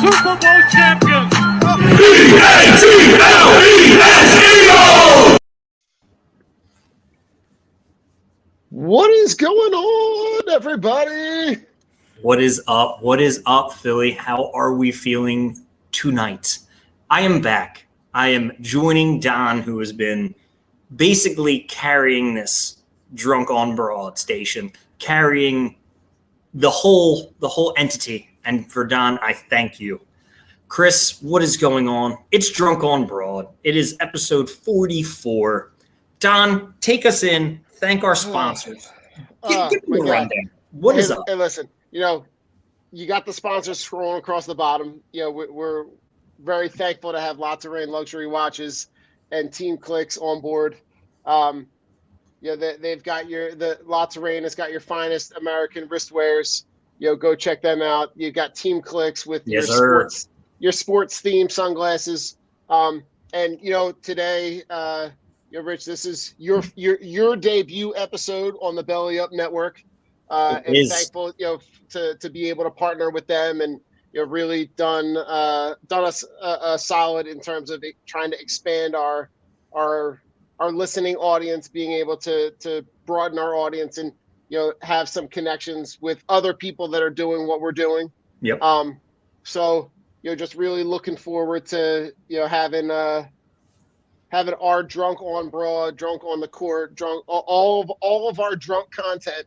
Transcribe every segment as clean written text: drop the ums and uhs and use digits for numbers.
Super Bowl champions. E-A-T-L-E-S-E-O! What is going on, everybody? What is up? What is up, Philly? How are we feeling tonight? I am back. I am joining Don, who has been basically carrying this Drunk on Broad station, carrying the whole entity. And for Don, I thank you. Chris, what is going on? It's Drunk on Broad. It is episode 44. Don, take us in. Thank our sponsors. Give me a rundown. What is up? Hey, listen, you got the sponsors scrolling across the bottom. We're very thankful to have Lots of Rain Luxury Watches and Team Clicks on board. They've got the Lots of Rain has got your finest American wristwears. Go check them out. You've got Team Clicks with your sports themed sunglasses. And today, Rich, this is your debut episode on the Belly Up Network. And thankful, to be able to partner with them and really done us a solid in terms of trying to expand our listening audience, being able to broaden our audience and have some connections with other people that are doing what we're doing. Yep. So just really looking forward to having our Drunk on Broad, Drunk on the Court, drunk all of our drunk content,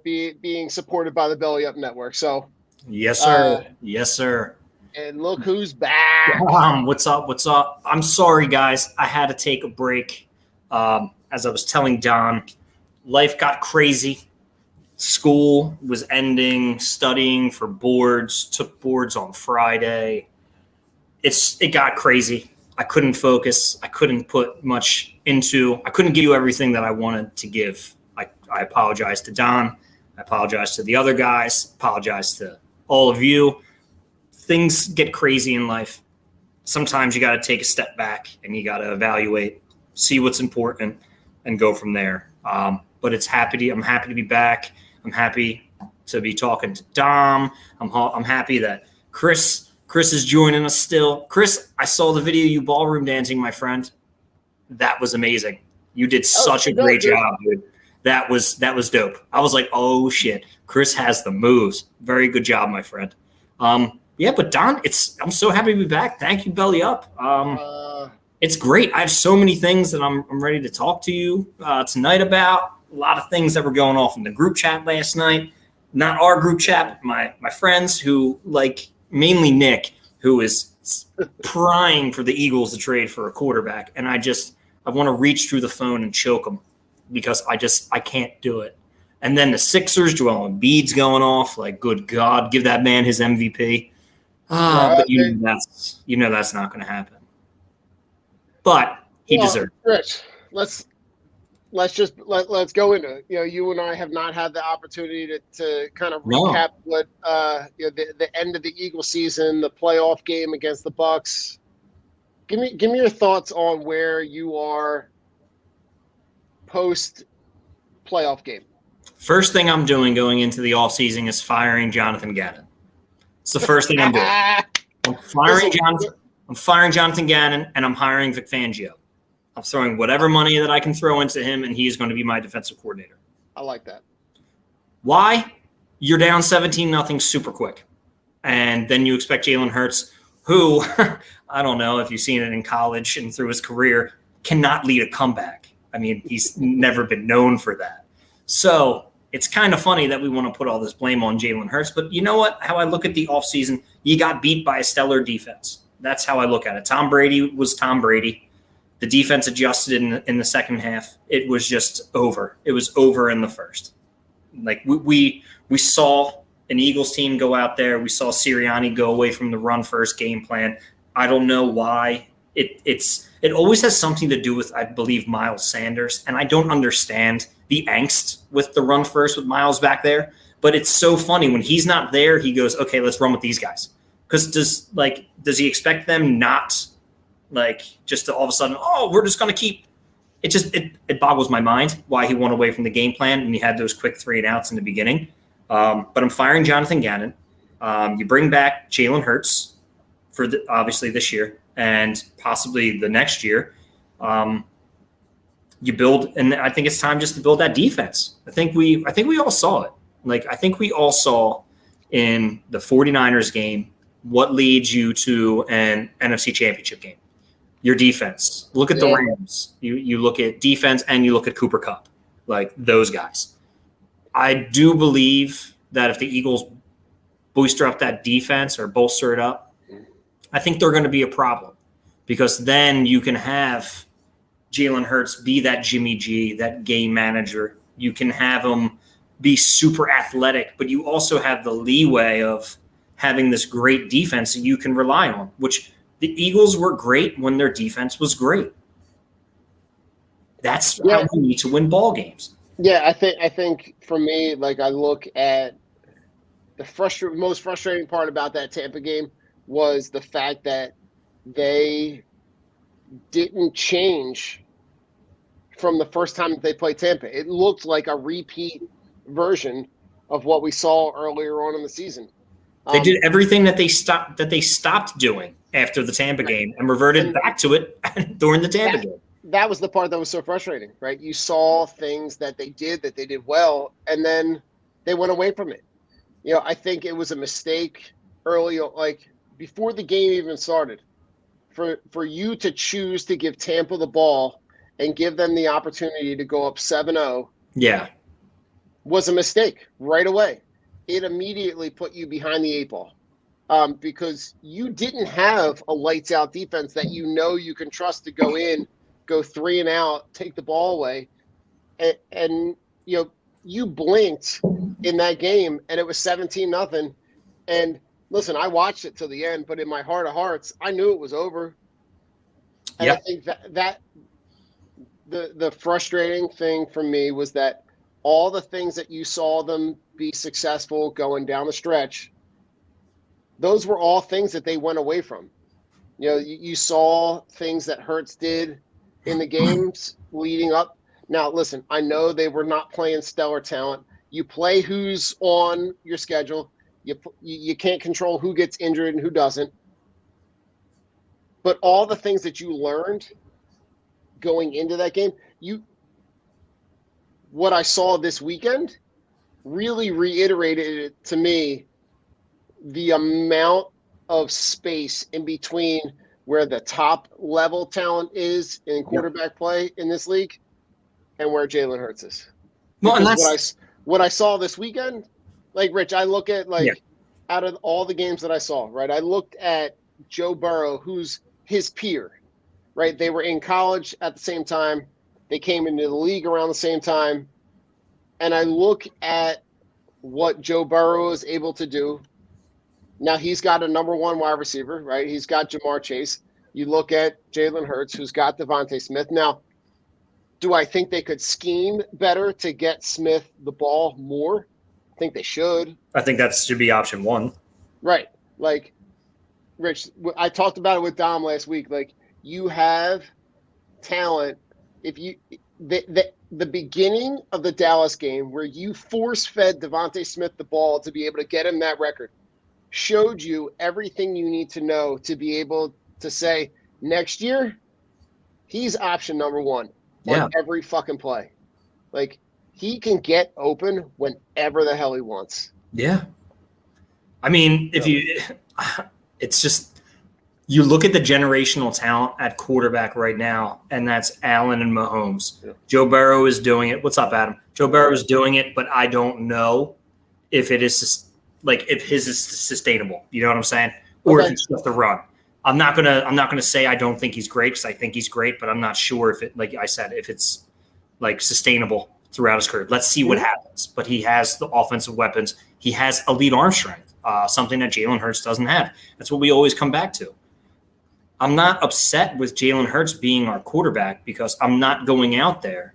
being supported by the Belly Up Network. So yes, sir. Yes, sir. And look who's back. What's up? I'm sorry, guys. I had to take a break. As I was telling Don, life got crazy. School was ending, studying for boards, took boards on Friday. It got crazy. I couldn't focus. I couldn't put much into. I couldn't give you everything that I wanted to give. I apologize to Don. I apologize to the other guys. Apologize to all of you. Things get crazy in life. Sometimes you got to take a step back and you got to evaluate, see what's important, and go from there. But I'm happy to be back. I'm happy to be talking to Dom. I'm happy that Chris is joining us still. Chris, I saw the video you ballroom dancing, my friend. That was amazing. You did such a great job, dude. That was dope. I was like, oh shit, Chris has the moves. Very good job, my friend. But Don, I'm so happy to be back. Thank you, Belly Up. It's great. I have so many things that I'm ready to talk to you tonight about. A lot of things that were going off in the group chat last night. Not our group chat, but my friends who, like, mainly Nick, who is prying for the Eagles to trade for a quarterback. And I want to reach through the phone and choke them because I can't do it. And then the Sixers, Joel Embiid's going off. Like, good God, give that man his MVP. But that's not going to happen. But he deserves it. Rich, let's go into it. You and I have not had the opportunity to kind of recap what the end of the Eagles season, the playoff game against the Bucks. Give me your thoughts on where you are post playoff game. First thing I'm doing going into the offseason is firing Jonathan Gannon. It's the first thing I'm doing. I'm firing Jonathan Gannon, and I'm hiring Vic Fangio. I'm throwing whatever money that I can throw into him, and he's going to be my defensive coordinator. I like that. Why? You're down 17-0 super quick. And then you expect Jalen Hurts, who, I don't know if you've seen it in college and through his career, cannot lead a comeback. I mean, he's never been known for that. So it's kind of funny that we want to put all this blame on Jalen Hurts. But you know what? How I look at the offseason, you got beat by a stellar defense. That's how I look at it. Tom Brady was Tom Brady. The defense adjusted in the second half. It was just over. It was over in the first. Like we saw an Eagles team go out there. We saw Sirianni go away from the run first game plan. I don't know why. It always has something to do with, I believe, Miles Sanders, and I don't understand the angst with the run first with Miles back there. But it's so funny when he's not there. He goes, okay, let's run with these guys. Because does he expect them not just to all of a sudden, we're just going to keep it boggles my mind why he went away from the game plan and he had those quick 3 and outs in the beginning. But I'm firing Jonathan Gannon. You bring back Jalen Hurts for obviously this year and possibly the next year. You build, and I think it's time just to build that defense. I think we all saw it. Like, I think we all saw in the 49ers game what leads you to an NFC Championship game. Your defense. Look at the Rams. You look at defense and you look at Cooper Kupp, like those guys. I do believe that if the Eagles booster up that defense or bolster it up, I think they're going to be a problem, because then you can have Jalen Hurts be that Jimmy G, that game manager. You can have him be super athletic, but you also have the leeway of having this great defense that you can rely on, which the Eagles were great when their defense was great. That's how we need to win ball games. Yeah, I think for me, like, I look at the most frustrating part about that Tampa game was the fact that they didn't change from the first time that they played Tampa. It looked like a repeat version of what we saw earlier on in the season. They did everything that they stopped doing after the Tampa game and reverted back to it during the Tampa game. That was the part that was so frustrating, right? You saw things that they did well, and then they went away from it. You know, I think it was a mistake early, like before the game even started, for you to choose to give Tampa the ball and give them the opportunity to go up 7-0. Yeah. Was a mistake right away. It immediately put you behind the eight ball, because you didn't have a lights out defense that you can trust to go in, go 3 and out, take the ball away, and you blinked in that game and it was 17-0. And listen, I watched it till the end, but in my heart of hearts, I knew it was over. And I think that the frustrating thing for me was that all the things that you saw them be successful going down the stretch, those were all things that they went away from. You know, you saw things that Hurts did in the games leading up. Now, listen, I know they were not playing stellar talent. You play who's on your schedule. You can't control who gets injured and who doesn't. But all the things that you learned going into that game, what I saw this weekend really reiterated it to me, the amount of space in between where the top level talent is in quarterback play in this league and where Jalen Hurts is. Well, and that's what I saw this weekend. Like, Rich, I look at out of all the games that I saw, right? I looked at Joe Burrow, who's his peer, right? They were in college at the same time. They came into the league around the same time. And I look at what Joe Burrow is able to do. Now, he's got a number one wide receiver, right? He's got Jamar Chase. You look at Jalen Hurts, who's got Devontae Smith. Now, do I think they could scheme better to get Smith the ball more? I think they should. I think that should be option one. Right. Like, Rich, I talked about it with Dom last week. Like, you have talent. If you the beginning of the Dallas game where you force-fed Devontae Smith the ball to be able to get him that record showed you everything you need to know to be able to say, next year, he's option number one on every fucking play. Like, he can get open whenever the hell he wants. Yeah. I mean, it's just, you look at the generational talent at quarterback right now, and that's Allen and Mahomes. Yeah. Joe Burrow is doing it. What's up, Adam? Joe Burrow is doing it, but I don't know if it is if his is sustainable. You know what I'm saying? Or if it's just a run. I'm not gonna say I don't think he's great, because I think he's great, but I'm not sure if it, like I said, if it's like sustainable throughout his career. Let's see what happens. But he has the offensive weapons. He has elite arm strength, something that Jalen Hurts doesn't have. That's what we always come back to. I'm not upset with Jalen Hurts being our quarterback, because I'm not going out there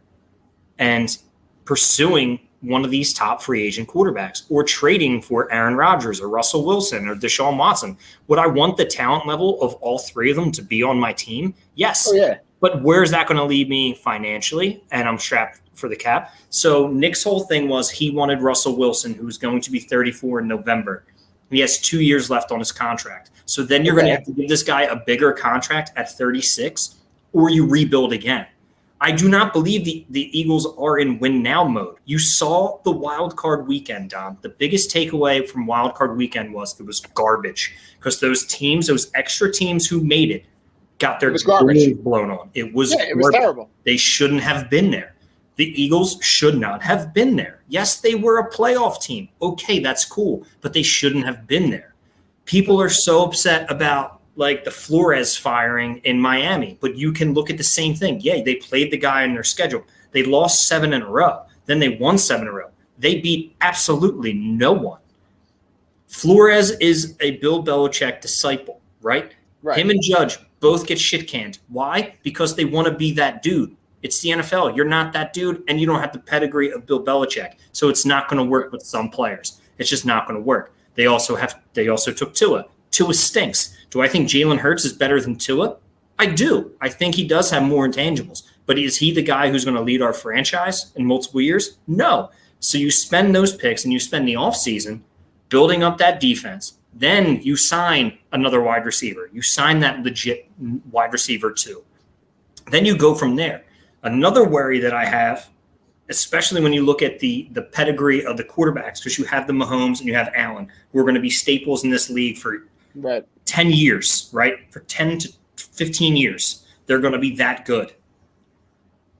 and pursuing one of these top free agent quarterbacks or trading for Aaron Rodgers or Russell Wilson or Deshaun Watson. Would I want the talent level of all three of them to be on my team? Yes. Oh, yeah. But where is that going to lead me financially? And I'm strapped for the cap. So Nick's whole thing was he wanted Russell Wilson, who's going to be 34 in November. He has 2 years left on his contract. So then you're going to have to give this guy a bigger contract at 36, or you rebuild again. I do not believe the Eagles are in win now mode. You saw the wild card weekend, Dom. The biggest takeaway from wild card weekend was it was garbage because those teams, those extra teams who made it, got their doors blown on. It was terrible. They shouldn't have been there. The Eagles should not have been there. Yes, they were a playoff team. Okay, that's cool, but they shouldn't have been there. People are so upset about like the Flores firing in Miami, but you can look at the same thing. Yeah, they played the guy in their schedule. They lost 7 in a row. Then they won 7 in a row. They beat absolutely no one. Flores is a Bill Belichick disciple, right? Him and Judge both get shit canned. Why? Because they want to be that dude. It's the NFL. You're not that dude, and you don't have the pedigree of Bill Belichick. So it's not going to work with some players. It's just not going to work. They also took Tua. Tua stinks. Do I think Jalen Hurts is better than Tua? I do. I think he does have more intangibles. But is he the guy who's going to lead our franchise in multiple years? No. So you spend those picks and you spend the offseason building up that defense. Then you sign another wide receiver. You sign that legit wide receiver too. Then you go from there. Another worry that I have, especially when you look at the pedigree of the quarterbacks, because you have the Mahomes and you have Allen, who are going to be staples in this league for 10 years, right? For 10 to 15 years, they're going to be that good.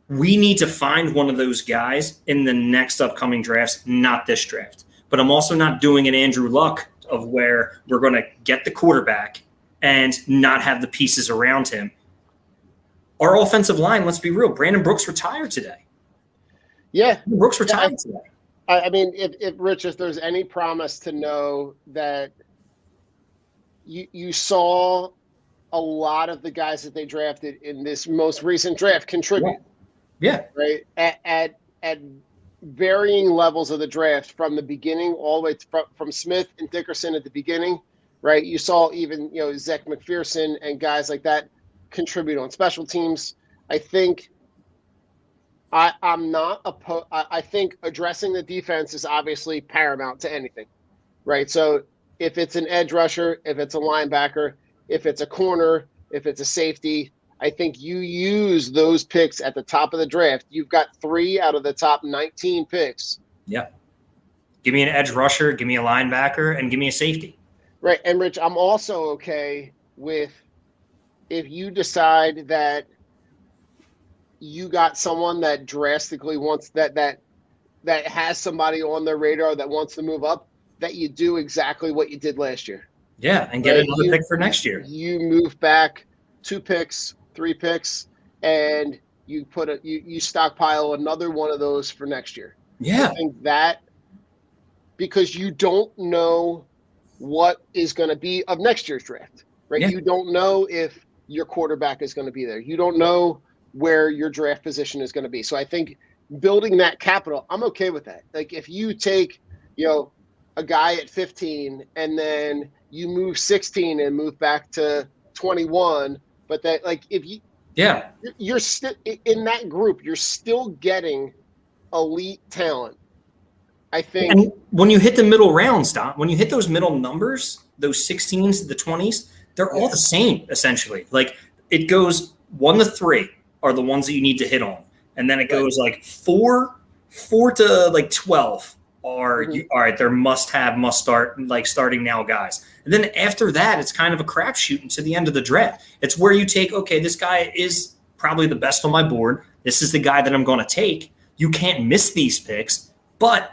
We need to find one of those guys in the next upcoming drafts, not this draft. But I'm also not doing an Andrew Luck of where we're going to get the quarterback and not have the pieces around him. Our offensive line, let's be real, Brandon Brooks retired today. Yeah. Brooks retired today. I mean, if Rich, if there's any promise to know that you saw a lot of the guys that they drafted in this most recent draft contribute. Yeah. Right. At varying levels of the draft from the beginning all the way from Smith and Dickerson at the beginning, right? You saw even, Zach McPherson and guys like that contribute on special teams. I think I'm not opposed. I think addressing the defense is obviously paramount to anything, right? So if it's an edge rusher, if it's a linebacker, if it's a corner, if it's a safety, I think you use those picks at the top of the draft. You've got 3 out of the top 19 picks. Yeah. Give me an edge rusher, give me a linebacker, and give me a safety. Right. And Rich, I'm also okay with if you decide that you got someone that drastically wants that has somebody on their radar that wants to move up, that you do exactly what you did last year. Yeah, and get another pick for next year. You move back 2 picks, 3 picks, and you you stockpile another one of those for next year. Yeah. I think that because you don't know what is going to be of next year's draft, right? Yeah. You don't know if your quarterback is going to be there. You don't know where your draft position is going to be. So I think building that capital, I'm okay with that. Like if you take, a guy at 15 and then you move 16 and move back to 21, but that like if you you're still in that group, you're still getting elite talent. I think. And when you hit the middle rounds, Don, when you hit those middle numbers, those 16s, the 20s, they're all the same essentially. Like it goes 1 to 3 are the ones that you need to hit on, and then it goes like 4 to like 12 are all right. They're must start like starting now guys. And then after that, it's kind of a crapshoot until the end of the draft. It's where you take, okay, this guy is probably the best on my board. This is the guy that I'm going to take. You can't miss these picks, but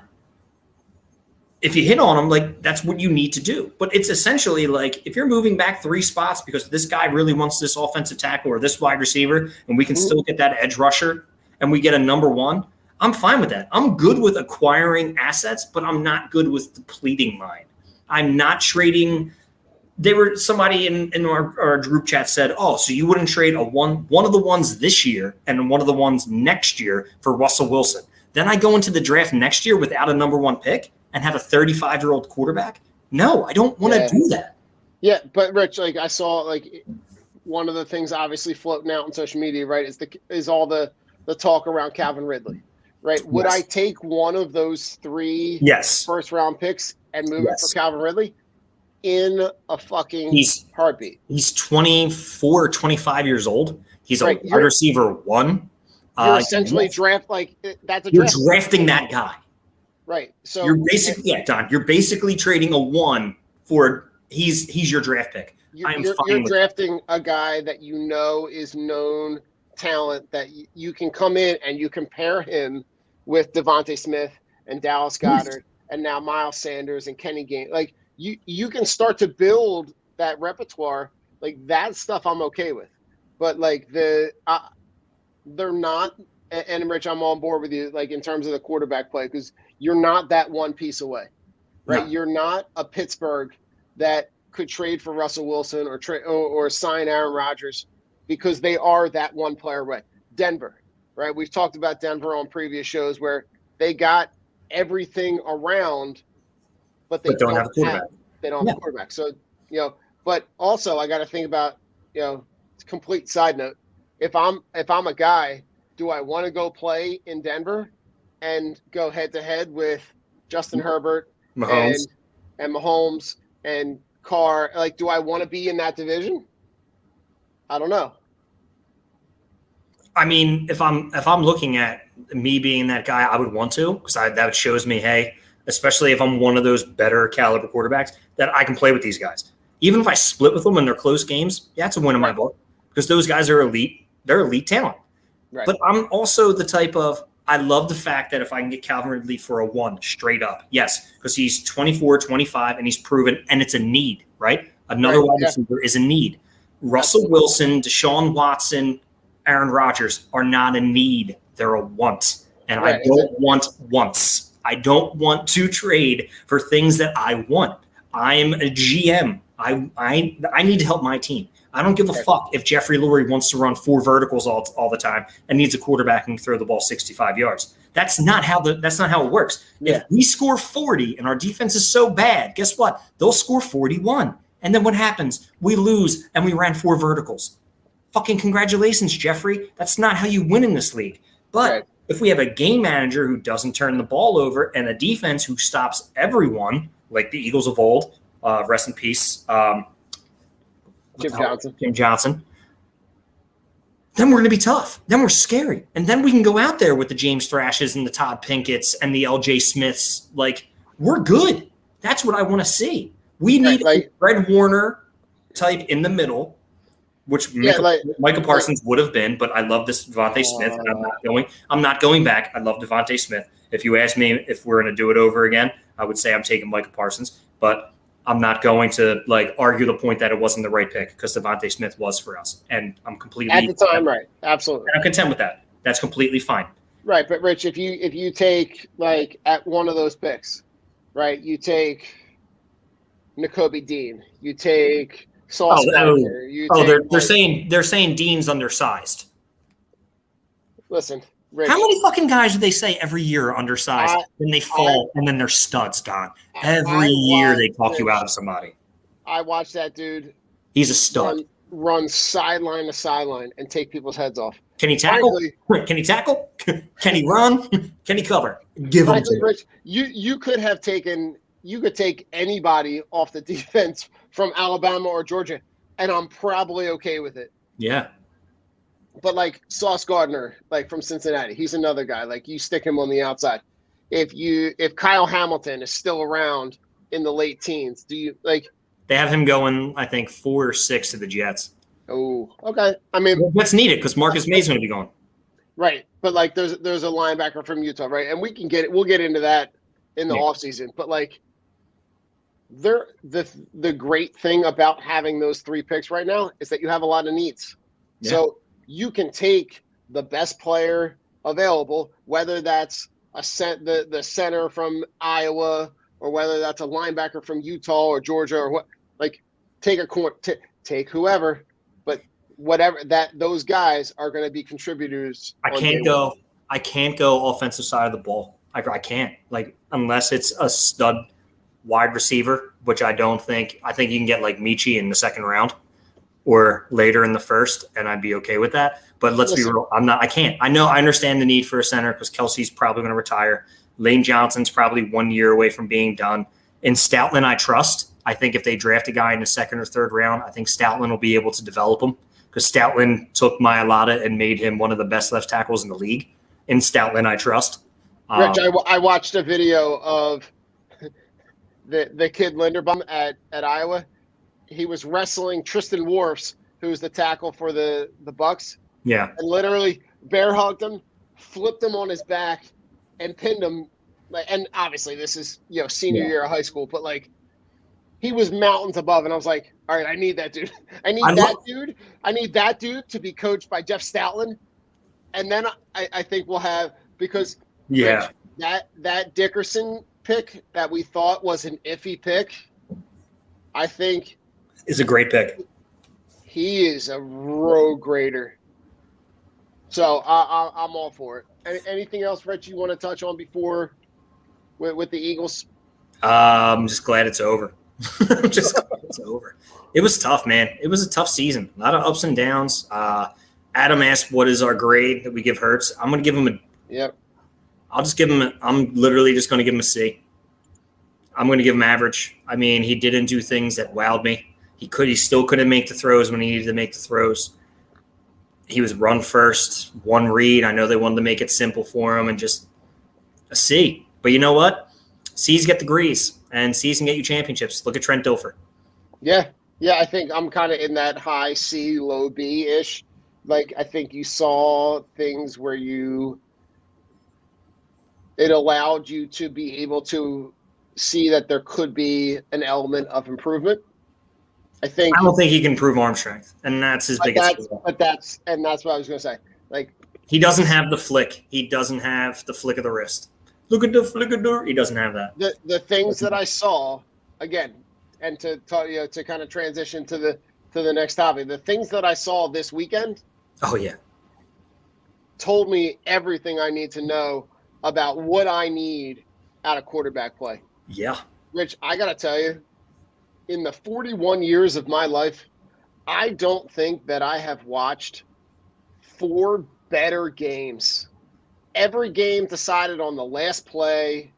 if you hit on them, like that's what you need to do. But it's essentially like if you're moving back 3 spots because this guy really wants this offensive tackle or this wide receiver, and we can still get that edge rusher and we get a number 1, I'm fine with that. I'm good with acquiring assets, but I'm not good with depleting mine. I'm not trading. Somebody in our group chat said, oh, so you wouldn't trade one of the ones this year and one of the ones next year for Russell Wilson. Then I go into the draft next year without a number 1 pick and have a 35-year-old quarterback? No, I don't want to do that. Yeah, but Rich, like I saw, like one of the things obviously floating out on social media, right, is all the talk around Calvin Ridley, right? Would I take one of those 3 first-round picks and move it for Calvin Ridley? in a fucking heartbeat. He's 24 or 25 years old. He's a wide receiver 1. You're essentially that's a you're drafting that guy. Right. So you're basically Don. You're basically trading a 1 for he's your draft pick. You're drafting a guy that you know is known talent that you can come in and you compare him with Devontae Smith and Dallas Goedert and now Miles Sanders and Kenny Gaines. Like you can start to build that repertoire. Like that stuff I'm okay with, but like they're not. And Rich, I'm on board with you. Like in terms of the quarterback play, because you're not that one piece away, right? No. You're not a Pittsburgh that could trade for Russell Wilson or sign Aaron Rodgers because they are that one player away. Denver, right? We've talked about Denver on previous shows where they got everything around, but they don't have a quarterback. They don't have a quarterback. So, but also I got to think about, complete side note. If I'm a guy, do I want to go play in Denver and go head to head with Justin Herbert Mahomes. and Mahomes and Carr? Like, do I want to be in that division? I don't know. I mean, if I'm looking at me being that guy, I would want to, because that shows me, hey, especially if I'm one of those better caliber quarterbacks, that I can play with these guys. Even if I split with them in their close games, it's a win in my book, because those guys are elite. They're elite talent. Right. But I'm also the type of, I love the fact that if I can get Calvin Ridley for a 1 straight up, yes, because he's 24, 25, and he's proven, and it's a need, right? Another wide receiver is a need. Russell Wilson, Deshaun Watson, Aaron Rodgers are not a need. They're a want. And I don't want wants. I don't want to trade for things that I want. I'm a GM. I need to help my team. I don't give a fuck if Jeffrey Lurie wants to run 4 verticals all the time and needs a quarterback and throw the ball 65 yards. That's not how it works. Yeah. If we score 40 and our defense is so bad, guess what? They'll score 41. And then what happens? We lose and we ran 4 verticals. Fucking congratulations, Jeffrey. That's not how you win in this league. But if we have a game manager who doesn't turn the ball over and a defense who stops everyone, like the Eagles of old, rest in peace, Jim Johnson, then we're going to be tough. Then we're scary. And then we can go out there with the James Thrashes and the Todd Pinkett's and the LJ Smiths. Like, we're good. That's what I want to see. We need a Fred Warner type in the middle, which Micah Parsons would have been, but I love this Devontae Smith, and I'm not going back. I love Devontae Smith. If you ask me if we're going to do it over again, I would say I'm taking Micah Parsons, but I'm not going to argue the point that it wasn't the right pick, because Devontae Smith was for us, and I'm completely at the time, right? Absolutely, and I'm content with that. That's completely fine. Right, but Rich, if you take at one of those picks, right? You take Nakobe Dean, you take Sauce Gardner. They're saying Dean's undersized. Listen, Rich, how many fucking guys do they say every year are undersized? Then they fall, and then they're studs, Don. Every year they talk you out of somebody. I watched that dude. He's a stud. Run sideline to sideline and take people's heads off. Can he tackle? Can he tackle? Can he run? Can he cover? Give him to Rich, you could take anybody off the defense from Alabama or Georgia, and I'm probably okay with it. Yeah. But Sauce Gardner, from Cincinnati, he's another guy. You stick him on the outside. If Kyle Hamilton is still around in the late teens, do you They have him going, I think, 4 or 6 to the Jets. Oh, okay. I mean, that's needed because Marcus May's going to be going. Right, but there's a linebacker from Utah, right? And we'll get into that in the offseason. But the great thing about having those 3 picks right now is that you have a lot of needs. Yeah. So you can take the best player available, whether that's the center from Iowa or whether that's a linebacker from Utah or Georgia or what. Take whoever, but whatever those guys are going to be contributors. I can't go offensive side of the ball. I can't unless it's a stud wide receiver, which I don't think. I think you can get Michi in the 2nd round or later in the 1st, and I'd be okay with that. But let's be real. I can't. I understand the need for a center because Kelsey's probably going to retire. Lane Johnson's probably 1 year away from being done. In Stoutland, I trust. I think if they draft a guy in the second or third round, I think Stoutland will be able to develop him because Stoutland took Mailata and made him one of the best left tackles in the league. In Stoutland, I trust. Rich, I watched a video of the kid Linderbaum at Iowa. He was wrestling Tristan Wirfs, who's the tackle for the Bucks. Yeah. And literally bear hugged him, flipped him on his back, and pinned him. And obviously this is, senior year of high school, but he was mountains above. And I was like, all right, I need that dude. I need that dude to be coached by Jeff Stoutland. And then I think we'll have, because Rich, that Dickerson pick that we thought was an iffy pick, I think is a great pick. He is a road grader. So I'm all for it. Anything else, Rich, you want to touch on before with the Eagles? I'm just glad it's over. I'm just glad it's over. It was tough, man. It was a tough season. A lot of ups and downs. Adam asked, what is our grade that we give Hurts? I'm going to give him I'll just give him I'm literally just going to give him a C. I'm going to give him average. I mean, he didn't do things that wowed me. He still couldn't make the throws when he needed to make the throws. He was run first, one read. I know they wanted to make it simple for him and just a C. But you know what? C's get degrees, and C's can get you championships. Look at Trent Dilfer. Yeah, I think I'm kind of in that high C, low B-ish. I think you saw things where it allowed you to be able to see that there could be an element of improvement. I don't think he can improve arm strength, and that's his biggest flaw. That's what I was going to say. He doesn't have the flick. He doesn't have the flick of the wrist. Look at the flick of the. He doesn't have that. The things that I saw again, and to kind of transition to the next topic, the things that I saw this weekend. Oh yeah. Told me everything I need to know about what I need out of quarterback play. Yeah. Rich, I got to tell you, in the 41 years of my life, I don't think that I have watched 4 better games. Every game decided on the last play.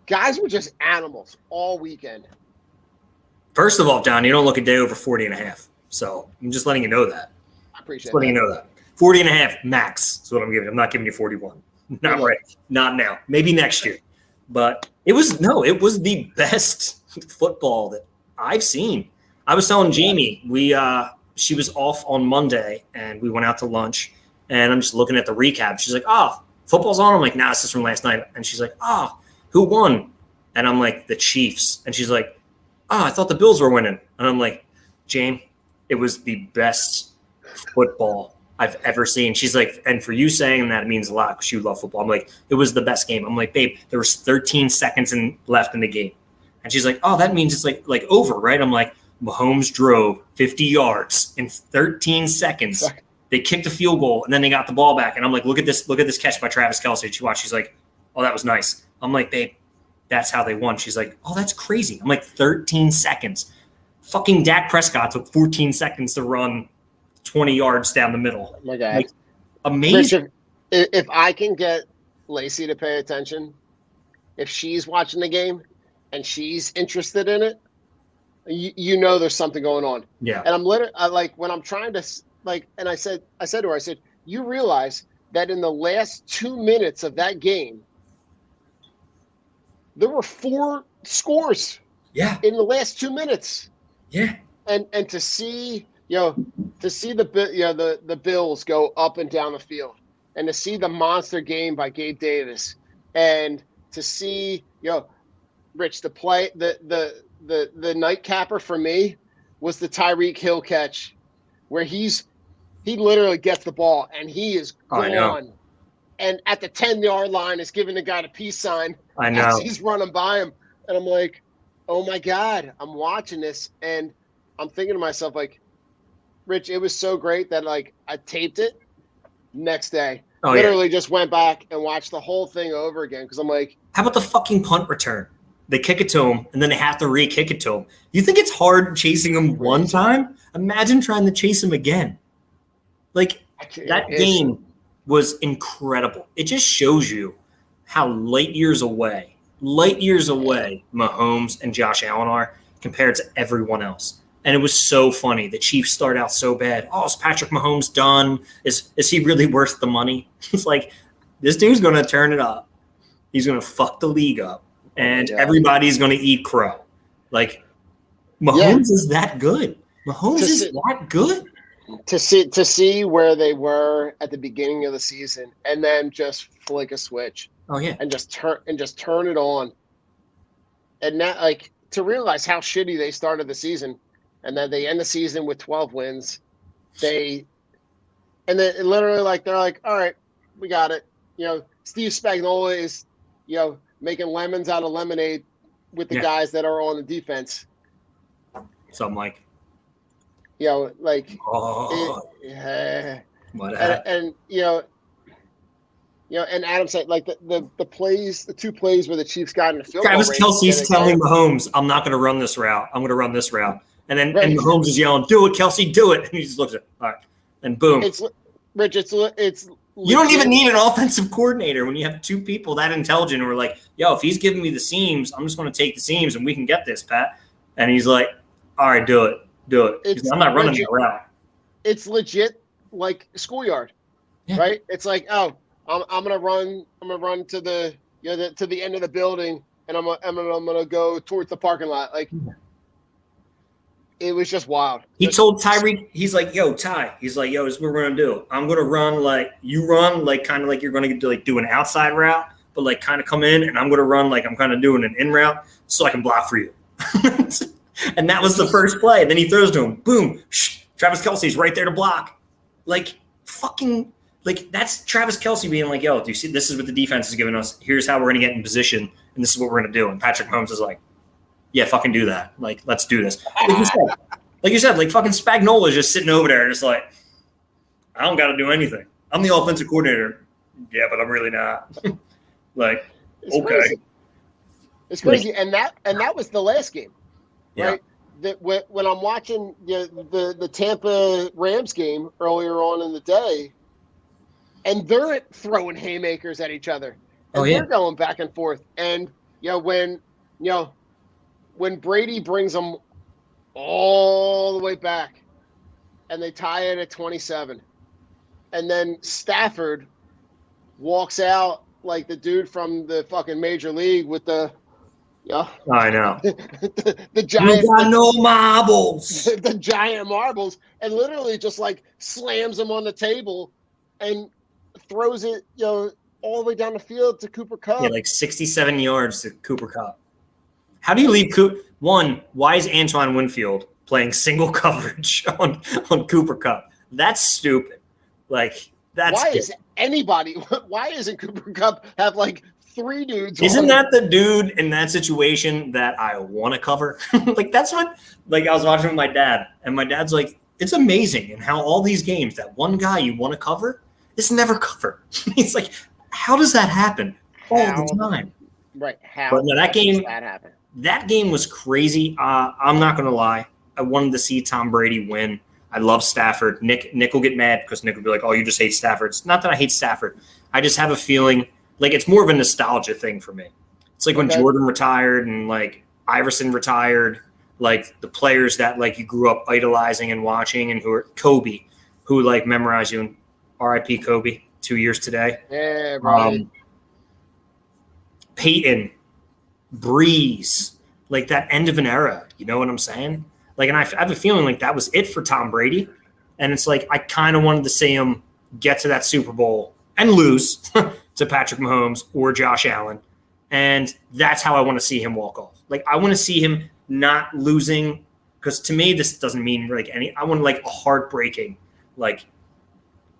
Guys were just animals all weekend. First of all, Don, you don't look a day over 40 and a half. So I'm just letting you know that. I appreciate letting you know that. 40 and a half max is what I'm giving. I'm not giving you 41. Not right. Not now. Maybe next year. But it was the best football that I've seen. I was telling Jamie, she was off on Monday and we went out to lunch and I'm just looking at the recap. She's like, oh, football's on. I'm like, nah, this is from last night. And she's like, oh, who won? And I'm like, the Chiefs. And she's like, oh, I thought the Bills were winning. And I'm like, Jane, it was the best football I've ever seen. She's like, and for you saying that, it means a lot because you love football. I'm like, it was the best game. I'm like, babe, there was 13 seconds left in the game. And she's like, oh, that means it's like over, right? I'm like, Mahomes drove 50 yards in 13 seconds. They kicked a field goal, and then they got the ball back. And I'm like, look at this catch by Travis Kelce. She watched. She's like, oh, that was nice. I'm like, babe, that's how they won. She's like, oh, that's crazy. I'm like, 13 seconds. Fucking Dak Prescott took 14 seconds to run 20 yards down the middle. Oh my God. Like, amazing. Richard, if I can get Lacey to pay attention, if she's watching the game and she's interested in it, you know there's something going on. Yeah. And I'm literally when I'm trying to and I said to her, you realize that in the last 2 minutes of that game, there were 4 scores. Yeah. In the last 2 minutes. Yeah. And to see the Bills go up and down the field, and to see the monster game by Gabe Davis, and to see Rich, the play the nightcapper for me was the Tyreek Hill catch, where he literally gets the ball and he is gone, and at the 10-yard line is giving the guy the peace sign. I know. As he's running by him, and I'm like, oh my God, I'm watching this and I'm thinking to myself, like, Rich, it was so great that I taped it next day. Literally just went back and watched the whole thing over again because I'm like, how about the fucking punt return? They kick it to him and then they have to re-kick it to him. You think it's hard chasing him one time? Imagine trying to chase him again. That game was incredible. It just shows you how light years away light years away Mahomes and Josh Allen are compared to everyone else. And it was so funny. The Chiefs start out so bad. Oh, is Patrick Mahomes done? Is he really worth the money? It's like, this dude's going to turn it up. He's going to fuck the league up. And everybody's going to eat crow. Like, Mahomes is that good. Mahomes is that good. To see where they were at the beginning of the season and then just flick a switch. Oh, yeah. And just turn it on. And that, like, to realize how shitty they started the season, and then they end the season with 12 wins. And then literally, like, they're like, all right, we got it. You know, Steve Spagnuolo is, you know, making lemons out of lemonade with the guys that are on the defense. So I'm like, you know, like, and you know, and Adam said, like, the two plays where the Chiefs got in the field. Travis Kelce's telling Mahomes, I'm not going to run this route. I'm going to run this route. And then and Mahomes is yelling, do it, Kelce, do it. And he just looks at it. All right. And boom. It's you don't even need an offensive coordinator when you have two people that intelligent who are like, yo, if he's giving me the seams, I'm just going to take the seams and we can get this, Pat. And he's like, all right, do it. I'm not running the route. It's legit like schoolyard, right? It's like, oh, I'm gonna run to the to the end of the building, and I'm gonna go towards the parking lot. Like, it was just wild. He told Tyreek, he's like, yo, Ty, he's like, yo, this is what we're gonna do. I'm gonna run like you run, like kind of like you're gonna do an outside route, but like kind of come in, and I'm gonna run like I'm kind of doing an in route so I can block for you. And that was the first play. And then he throws to him. Boom. Travis Kelce's right there to block. Like, fucking, like, that's Travis Kelce being like, yo, do you see, this is what the defense is giving us. Here's how we're going to get in position, and this is what we're going to do. And Patrick Mahomes is like, yeah, fucking do that. Like, let's do this. Like you said, like, fucking Spagnuolo is just sitting over there and just like, I don't got to do anything. I'm the offensive coordinator. Yeah, but I'm really not. Like, it's okay. Crazy. It's crazy. And that was the last game. Right, that when I'm watching the Tampa Rams game earlier on in the day, and they're throwing haymakers at each other, and they're going back and forth. And when Brady brings them all the way back, and they tie it at 27, and then Stafford walks out like the dude from the fucking Major League with the. Yeah, I know. the giant. You got no marbles. The giant marbles, and literally just like slams them on the table, and throws it, all the way down the field to Cooper Kupp. Yeah, like 67 yards to Cooper Kupp. How do you leave Cooper? One, why is Antoine Winfield playing single coverage on Cooper Kupp? That's stupid. Like that's. Why isn't Cooper Kupp have like 3 dudes? Isn't that the dude in that situation that I want to cover? Like, that's what, like, I was watching with my dad, and my dad's like, it's amazing and how all these games, that one guy you want to cover is never covered. He's like, how does that happen all the time? Right. How? But no, that game, that happen? That game was crazy. I'm not going to lie. I wanted to see Tom Brady win. I love Stafford. Nick will get mad because Nick will be like, oh, you just hate Stafford. It's not that I hate Stafford. I just have a feeling like it's more of a nostalgia thing for me. It's like when Jordan retired and like Iverson retired, like the players that like you grew up idolizing and watching, and who are Kobe, who like memorize you, and R.I.P. Kobe, 2 years today. Yeah, right. Peyton, Breeze, like that end of an era. You know what I'm saying? Like, and I have a feeling like that was it for Tom Brady. And it's like I kind of wanted to see him get to that Super Bowl and lose to Patrick Mahomes or Josh Allen. And that's how I want to see him walk off. Like, I want to see him not losing, because to me, this doesn't mean like I want like a heartbreaking, like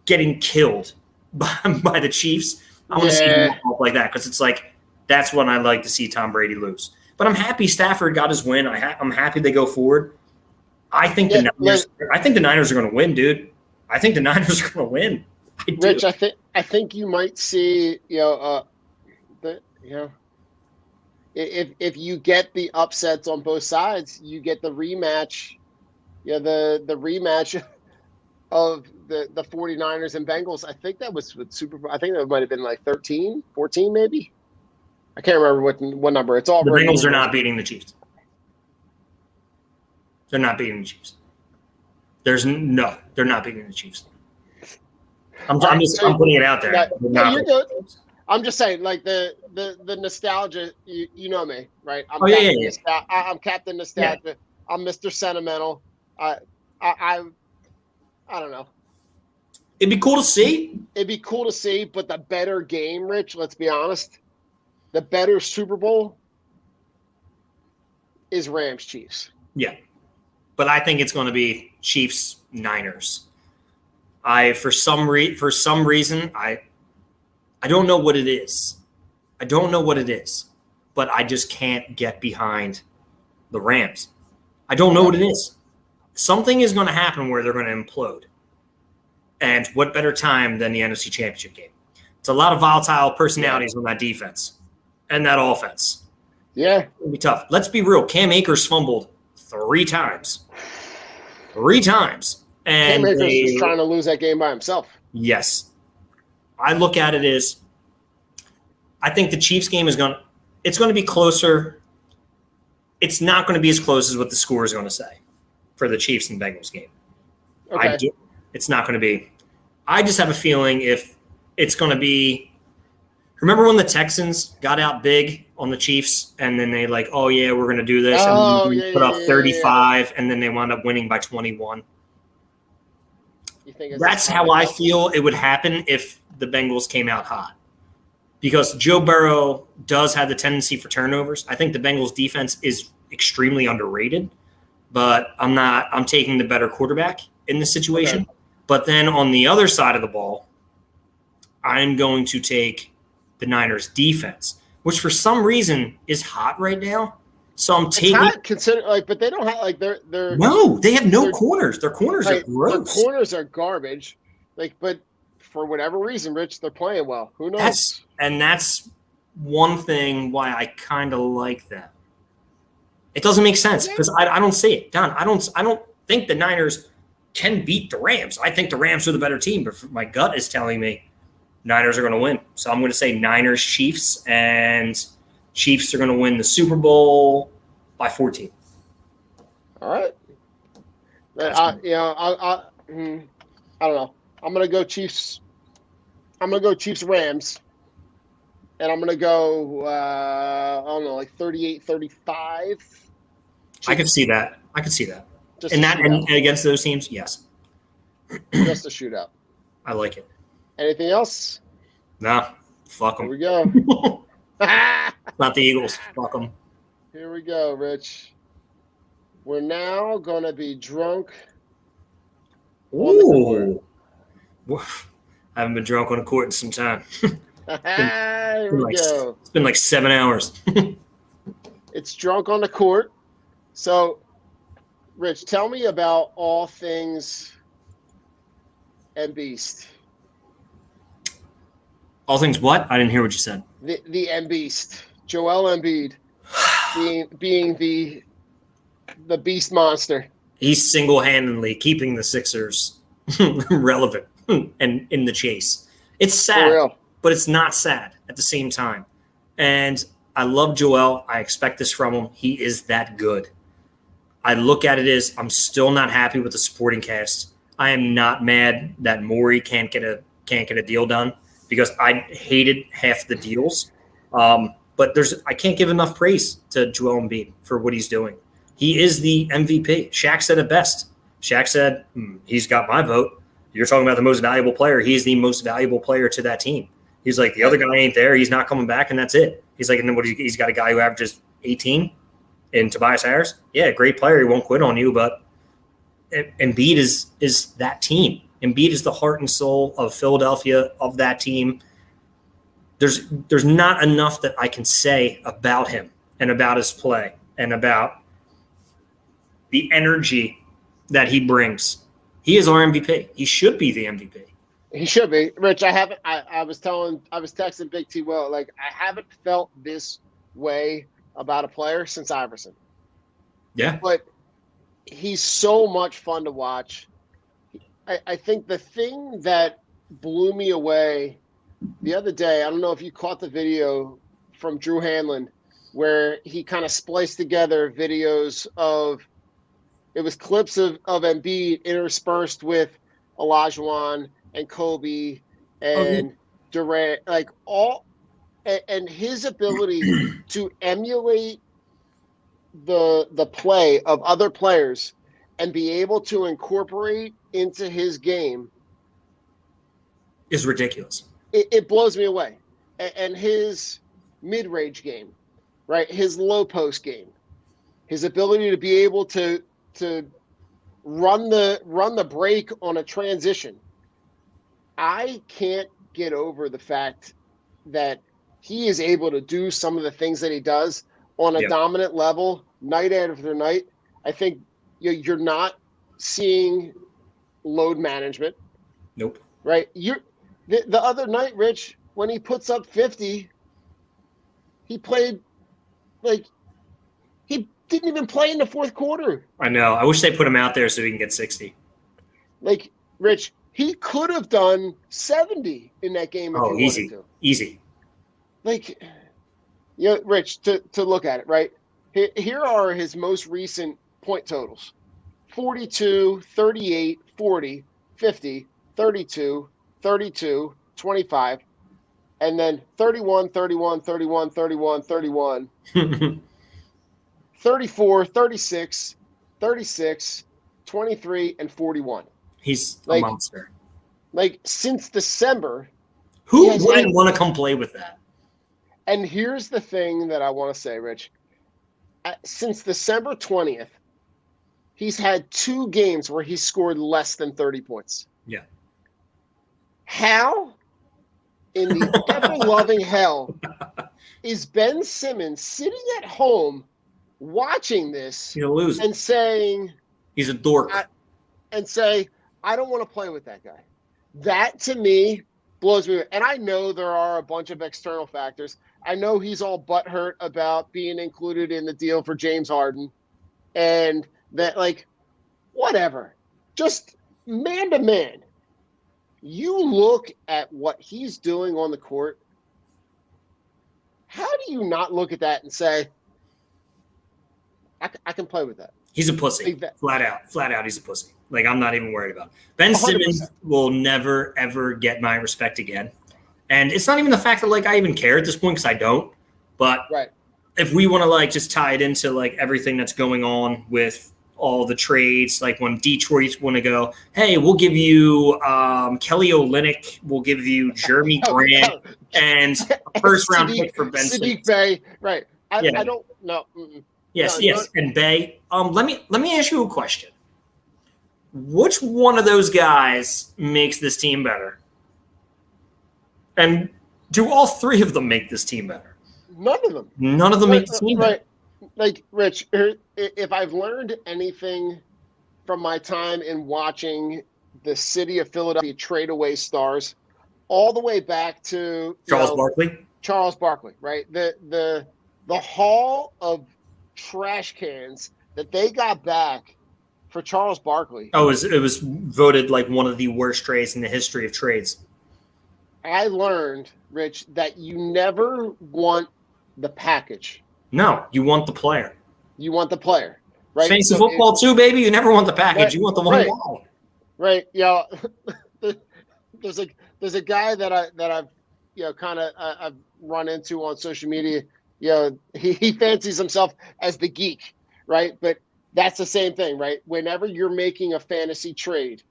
getting killed by the Chiefs. I want to see him walk off like that, because it's like, that's when I like to see Tom Brady lose. But I'm happy Stafford got his win. I'm happy they go forward. I think the Niners are going to win, dude. I think the Niners are going to win. Rich, I think you might see, if you get the upsets on both sides, you get the rematch, the rematch of the 49ers and Bengals. I think that was with Super Bowl. I think that might have been like 13, 14 maybe. I can't remember what number. It's all the Bengals are not beating the Chiefs. They're not beating the Chiefs. They're not beating the Chiefs. I'm putting it out there. No, you're good. I'm just saying, like the nostalgia. You know me, right? I'm I'm Captain Nostalgia. Yeah. I'm Mr. Sentimental. I don't know. It'd be cool to see. It'd be cool to see, but the better game, Rich. Let's be honest. The better Super Bowl is Rams Chiefs. Yeah, but I think it's going to be Chiefs Niners. For some reason I don't know what it is. I don't know what it is, but I just can't get behind the Rams. I don't know what it is. Something is going to happen where they're going to implode. And what better time than the NFC Championship game? It's a lot of volatile personalities on that defense and that offense. Yeah. It'll be tough. Let's be real. Cam Akers fumbled 3 times. 3 times. And Cam Akers is trying to lose that game by himself. Yes. I look at it as I think the Chiefs game it's going to be closer. It's not going to be as close as what the score is going to say for the Chiefs and Bengals game. Okay. It's not going to be. I just have a feeling if it's going to be. Remember when the Texans got out big on the Chiefs and then they like, oh yeah, we're going to do this and put up 35 and then they wound up winning by 21. You think that's how I feel it would happen if the Bengals came out hot. Because Joe Burrow does have the tendency for turnovers. I think the Bengals defense is extremely underrated, but I'm taking the better quarterback in this situation. Okay. But then on the other side of the ball, I'm going to take the Niners defense, which for some reason is hot right now. So I'm taking but they don't have they're no, they have no corners. Their corners are gross. Their corners are garbage. But for whatever reason, Rich, they're playing well. Who knows? That's one thing why I kind of like them. It doesn't make sense because I don't see it, Don. I don't think the Niners can beat the Rams. I think the Rams are the better team, but my gut is telling me Niners are going to win. So I'm going to say Niners Chiefs, and Chiefs are going to win the Super Bowl by 14. All right. I don't know. I'm going to go Chiefs. I'm going to go Chiefs Rams. And I'm going to go, I don't know, like 38-35. I could see that. And against those teams, yes. Just a shootout. I like it. Anything else? No. Fuck them. Here we go. Not the Eagles. Fuck them. Here we go, Rich. We're now going to be drunk. Ooh. I haven't been drunk on a court in some time. Here we go. It's been like 7 hours. It's drunk on the court. So, Rich, tell me about all things Embiid. All things what? I didn't hear what you said. The Embiid. Joel Embiid being the beast monster. He's single-handedly keeping the Sixers relevant and in the chase. It's sad, but it's not sad at the same time. And I love Joel. I expect this from him. He is that good. I look at it as I'm still not happy with the supporting cast. I am not mad that Morey can't get a deal done because I hated half the deals. But I can't give enough praise to Joel Embiid for what he's doing. He is the MVP. Shaq said it best. Shaq said, he's got my vote. You're talking about the most valuable player. He's the most valuable player to that team. He's like, the other guy ain't there. He's not coming back, and that's it. He's like, and then he's got a guy who averages 18 in Tobias Harris. Yeah, great player. He won't quit on you, but Embiid is that team. Embiid is the heart and soul of Philadelphia, of that team. There's not enough that I can say about him and about his play and about the energy that he brings. He is our MVP. He should be the MVP. He should be. Rich, I was texting Big T Will, like, I haven't felt this way about a player since Iverson. Yeah. But he's so much fun to watch. I think the thing that blew me away the other day, I don't know if you caught the video from Drew Hanlon where he kind of spliced together videos of it was clips of Embiid interspersed with Olajuwon and Kobe and Durant, like all, and his ability to emulate the play of other players and be able to incorporate into his game is ridiculous. It blows me away. And his mid-range game, right? His low post game, his ability to be able to run the break on a transition. I can't get over the fact that he is able to do some of the things that he does on a dominant level night after night. I think you're not seeing load management. Nope. Right? The other night, Rich, when he puts up 50, he played like he didn't even play in the fourth quarter. I know. I wish they put him out there so he can get 60. Like, Rich, he could have done 70 in that game if he wanted to. Easy. Like, Rich, to look at it, right? Here are his most recent point totals. 42, 38, 40, 50, 32, 32, 25, and then 31, 31, 31, 31, 31, 34, 36, 36, 23, and 41. He's a monster. Like, since December. Who wouldn't want to come play with that? And here's the thing that I want to say, Rich. Since December 20th, he's had 2 games where he scored less than 30 points. Yeah. How in the ever-loving hell is Ben Simmons sitting at home watching this and saying he's a dork and say, I don't want to play with that guy? That, to me, blows me away. And I know there are a bunch of external factors. I know he's all butthurt about being included in the deal for James Harden and that, like, whatever. Just man to man. You look at what he's doing on the court. How do you not look at that and say, I can play with that? He's a pussy. Flat out, he's a pussy. Like, I'm not even worried about it. Ben Simmons 100%. Will never, ever get my respect again. And it's not even the fact that, like, I even care at this point because I don't. But if we want to, like, just tie it into, like, everything that's going on with all the trades, like when Detroit want to go, hey, we'll give you Kelly Olynyk, we'll give you Jeremy Grant, and a first-round pick for Ben Simmons. Sadiq Bey, right. I don't know. Yes, and Bey. Let me ask you a question. Which one of those guys makes this team better? And do all 3 of them make this team better? None of them. None of them make the team better. Like, Rich, if I've learned anything from my time in watching the city of Philadelphia trade away stars, all the way back to Charles Barkley, right? The haul of trash cans that they got back for Charles Barkley. Oh, it was voted like one of the worst trades in the history of trades. I learned, Rich, that you never want the package. No, you want the player. You want the player, right? Fantasy football too, baby. You never want the package. Right, you want the one guy. Right. Yeah. There's a guy that I've kind of I've run into on social media. He fancies himself as the geek, right? But that's the same thing, right? Whenever you're making a fantasy trade,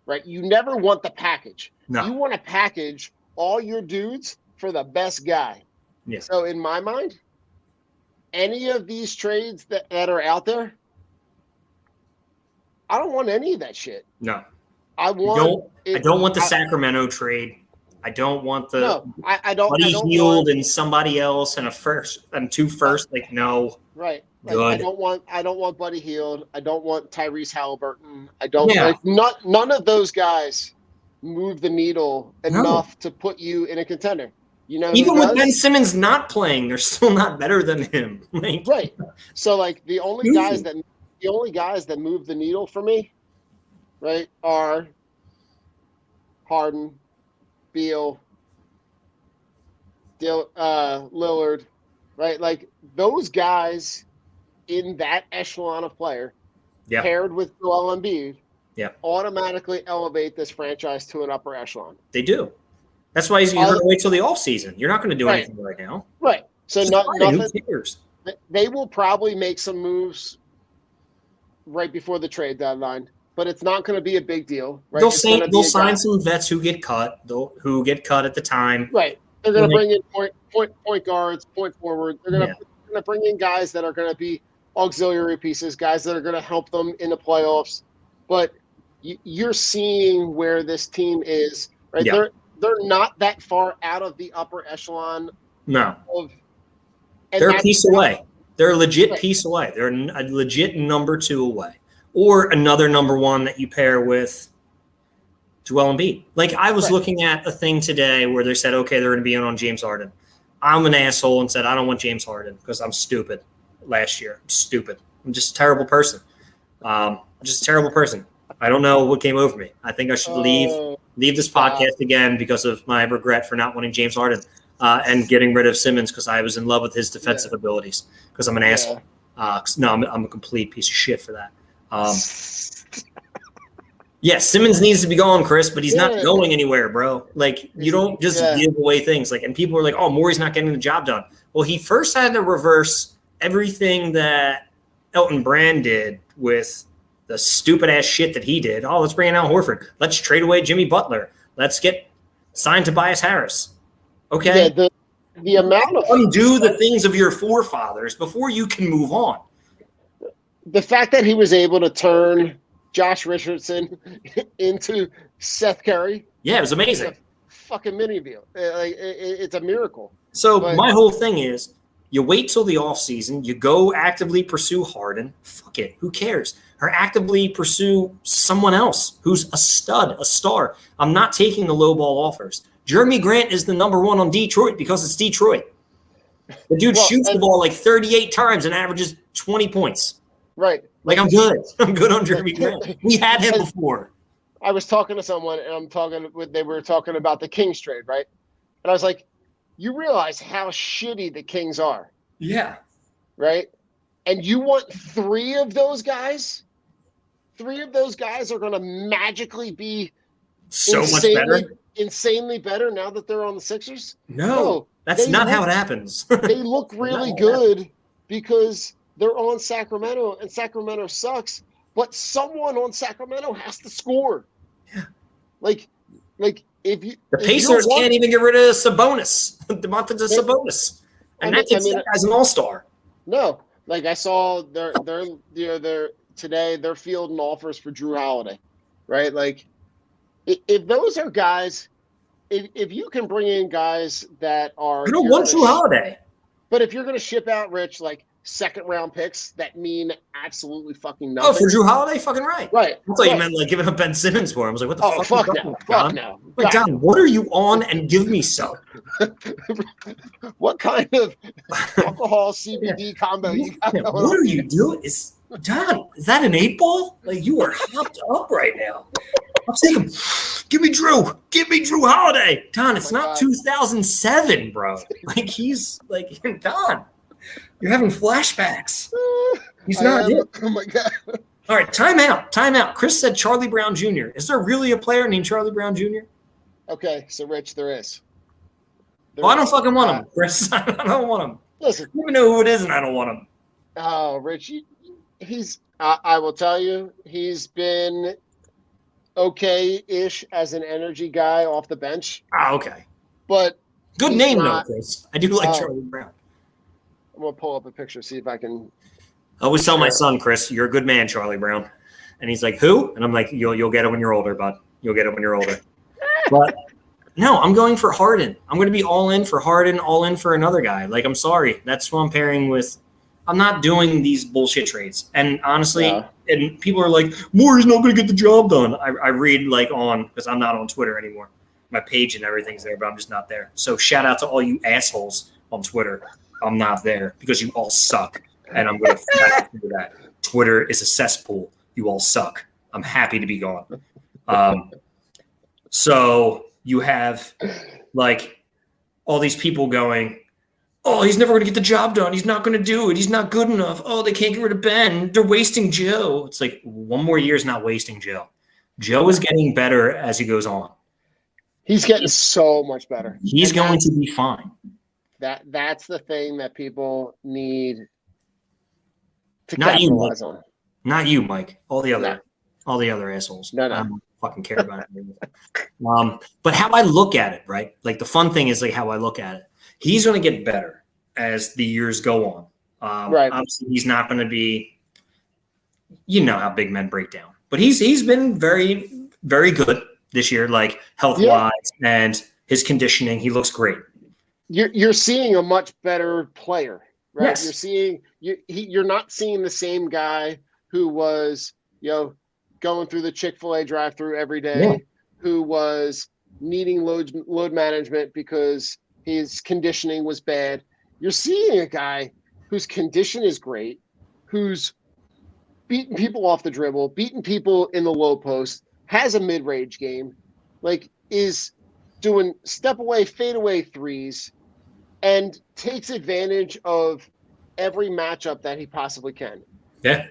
right? You never want the package. No. You want to package all your dudes for the best guy. Yeah. So in my mind, any of these trades that are out there, I don't want any of that shit. No. I don't want the Sacramento trade. I don't want the I don't Buddy Hield and somebody else and a first and 2 first. Like, no. Right. Good. I don't want Buddy Hield. I don't want Tyrese Halliburton. I don't none of those guys move the needle enough to put you in a contender. Even with Ben Simmons not playing, they're still not better than him. Right. So, like, the only guys that move the needle for me, right, are Harden, Beal, Lillard, right? Like those guys in that echelon of player, paired with Joel Embiid, automatically elevate this franchise to an upper echelon. They do. That's why you're going to wait till the offseason. You're not going to do anything right now. Right. So nothing. Who cares? They will probably make some moves right before the trade deadline, but it's not going to be a big deal. Right? They'll sign some vets who get cut. Who get cut at the time. Right. They're going to bring in point guards, point forward. They're going to bring in guys that are going to be auxiliary pieces, guys that are going to help them in the playoffs. But you're seeing where this team is. Right. Yeah. They're not that far out of the upper echelon. No. They're a piece away. They're a legit piece away. They're a legit number 2 away. Or another number 1 that you pair with Joel Embiid. Like I was looking at a thing today where they said, okay, they're going to be in on James Harden. I'm an asshole and said, I don't want James Harden because I'm stupid last year. I'm stupid. I'm just a terrible person. I don't know what came over me. I think I should leave this podcast again because of my regret for not wanting James Harden and getting rid of Simmons because I was in love with his defensive abilities because I'm an asshole. No, I'm a complete piece of shit for that. Simmons needs to be gone, Chris, but he's not going anywhere, bro. Like, you don't just give away things. Like, and people are like, oh, Morey's not getting the job done. Well, he first had to reverse everything that Elton Brand did with the stupid ass shit that he did. Oh, let's bring in Al Horford. Let's trade away Jimmy Butler. Let's get signed Tobias Harris. Okay. Yeah, the amount of undo the things of your forefathers before you can move on. The fact that he was able to turn Josh Richardson into Seth Curry. Yeah, it was amazing. It's a fucking mini deal. It's a miracle. So my whole thing is you wait till the offseason, you go actively pursue Harden. Fuck it. Who cares? Or actively pursue someone else who's a stud, a star. I'm not taking the lowball offers. Jeremy Grant is the number 1 on Detroit because it's Detroit. The dude shoots the ball like 38 times and averages 20 points. Right. Like, I'm good. I'm good on Jeremy Grant. We had him before. I was talking to someone, and they were talking about the Kings trade, right? And I was like, you realize how shitty the Kings are. Yeah. Right? And you want 3 of those guys? 3 of those guys are going to magically be so much better? Insanely better now that they're on the Sixers? No, that's not how it happens. They look really good because they're on Sacramento, and Sacramento sucks, but someone on Sacramento has to score. Yeah. Like if you the Pacers can't even get rid of Sabonis, Domantas Sabonis. And that gets as an all-star. No. Like I saw they're today they're fielding offers for Drew Holiday. Right? Like if those are guys, if you can bring in guys that are I don't want Drew Holiday. But if you're gonna ship out Rich like 2nd-round picks that mean absolutely fucking nothing. Oh, for Drew Holiday? Fucking right. Right. I thought you meant like giving up Ben Simmons for him. I was like, what the fuck? Fuck no. Like, Don, what are you on and give me some? What kind of alcohol CBD combo you got going What are you doing? Don, is that an 8-ball? Like, you are hopped up right now. I'm saying, give me Drew Holiday. Don, it's not 2007, bro. Like, he's like, Don. You're having flashbacks. He's not it. Oh, my God. All right, time out. Chris said Charlie Brown Jr. Is there really a player named Charlie Brown Jr.? Okay, so, Rich, there is. I don't fucking want him, Chris. I don't want him. Listen. I don't even know who it is, and I don't want him. Oh, Rich, I will tell you, he's been okay-ish as an energy guy off the bench. Okay. But good name, though, Chris. I do like Charlie Brown. I'm going to pull up a picture, see if I can. I always tell my son, Chris, you're a good man, Charlie Brown. And he's like, who? And I'm like, you'll get it when you're older, bud. You'll get it when you're older. But no, I'm going for Harden. I'm going to be all in for Harden, all in for another guy. Like, I'm sorry. That's who I'm pairing with. I'm not doing these bullshit trades. And honestly, and people are like, Morey's not going to get the job done. I read because I'm not on Twitter anymore. My page and everything's there, but I'm just not there. So shout out to all you assholes on Twitter. I'm not there because you all suck, and I'm going to do that. Twitter is a cesspool. You all suck. I'm happy to be gone. So you have all these people going, oh, he's never going to get the job done. He's not going to do it. He's not good enough. Oh, they can't get rid of Ben. They're wasting Joe. It's like one more year is not wasting Joe. Joe is getting better as he goes on. He's getting so much better. He's going to be fine. That's the thing that people need to not capitalize on. Not you, Mike. All the other assholes. No. I don't fucking care about it. But how I look at it, right? Like the fun thing is like how I look at it. He's going to get better as the years go on. Right. Obviously, he's not going to be. You know how big men break down, but he's been very, very good this year, like health-wise and his conditioning. He looks great. You're seeing a much better player, right? Yes. You're not seeing the same guy who was, going through the Chick-fil-A drive-through every day, who was needing load management because his conditioning was bad. You're seeing a guy whose condition is great, who's beating people off the dribble, beating people in the low post, has a mid-range game, like is doing step-away, fade-away threes, and takes advantage of every matchup that he possibly can. Yeah.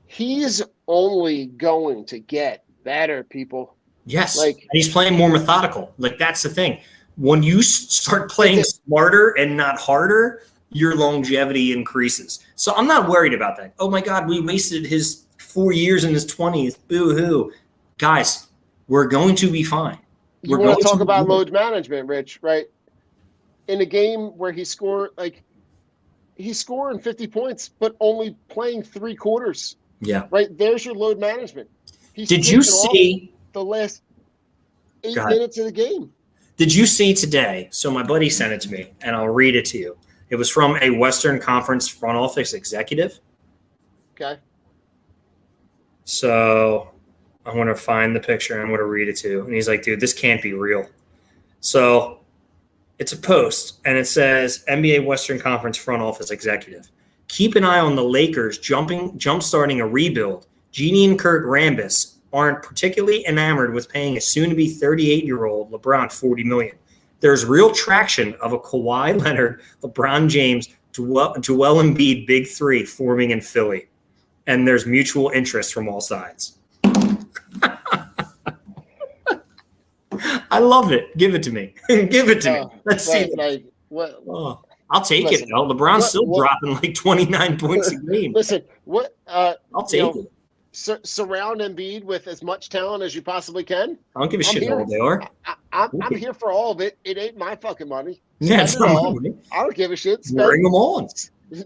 He's only going to get better, people. Yes. And he's playing more methodical. Like, that's the thing. When you start playing smarter and not harder, your longevity increases. So I'm not worried about that. Oh, my God, we wasted his 4 years in his 20s. Boo-hoo. Guys, we're going to be fine. You want to talk about load management, Rich, right? In a game where he's scoring 50 points, but only playing 3 quarters. Yeah. Right? There's your load management. Did you see the last 8 minutes of the game? Did you see today? So my buddy sent it to me, and I'll read it to you. It was from a Western Conference front office executive. Okay. So I'm going to find the picture and I'm going to read it to you. And he's like, dude, this can't be real. So it's a post, and it says, NBA Western Conference front office executive. Keep an eye on the Lakers jump-starting a rebuild. Jeannie and Kurt Rambis aren't particularly enamored with paying a soon-to-be 38-year-old LeBron $40 million. There's real traction of a Kawhi Leonard, LeBron James, Joel Embiid big three forming in Philly. And there's mutual interest from all sides. I love it. Give it to me. Give it to me. Let's see. I'll take it, though. LeBron's still dropping like 29 points a game. Listen, I'll take it. Surround Embiid with as much talent as you possibly can. I don't give a shit how they are. I'm here for all of it. It ain't my fucking money. Yeah, it's not my money. I don't give a shit. Bring them on.